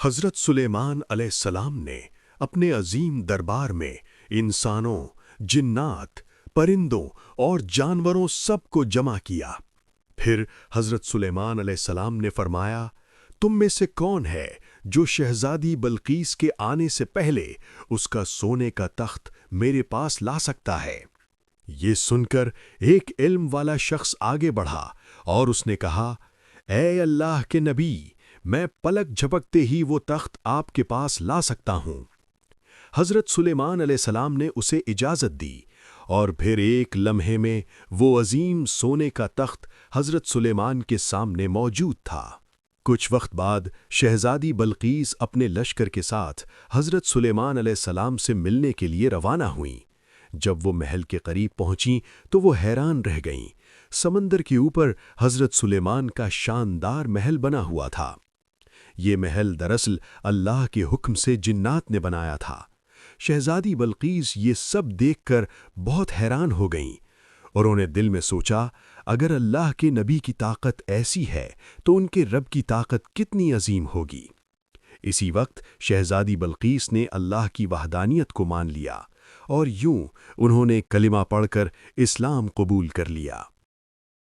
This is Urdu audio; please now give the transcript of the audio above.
حضرت سلیمان علیہ السلام نے اپنے عظیم دربار میں انسانوں، جنات، پرندوں اور جانوروں سب کو جمع کیا۔ پھر حضرت سلیمان علیہ السلام نے فرمایا، تم میں سے کون ہے جو شہزادی بلقیس کے آنے سے پہلے اس کا سونے کا تخت میرے پاس لا سکتا ہے؟ یہ سن کر ایک علم والا شخص آگے بڑھا اور اس نے کہا، اے اللہ کے نبی، میں پلک جھپکتے ہی وہ تخت آپ کے پاس لا سکتا ہوں۔ حضرت سلیمان علیہ السلام نے اسے اجازت دی اور پھر ایک لمحے میں وہ عظیم سونے کا تخت حضرت سلیمان کے سامنے موجود تھا۔ کچھ وقت بعد شہزادی بلقیس اپنے لشکر کے ساتھ حضرت سلیمان علیہ السلام سے ملنے کے لیے روانہ ہوئیں۔ جب وہ محل کے قریب پہنچیں تو وہ حیران رہ گئیں۔ سمندر کے اوپر حضرت سلیمان کا شاندار محل بنا ہوا تھا۔ یہ محل دراصل اللہ کے حکم سے جنات نے بنایا تھا۔ شہزادی بلقیس یہ سب دیکھ کر بہت حیران ہو گئیں۔ انہوں نے دل میں سوچا، اگر اللہ کے نبی کی طاقت ایسی ہے تو ان کے رب کی طاقت کتنی عظیم ہوگی۔ اسی وقت شہزادی بلقیس نے اللہ کی وحدانیت کو مان لیا اور یوں انہوں نے کلمہ پڑھ کر اسلام قبول کر لیا۔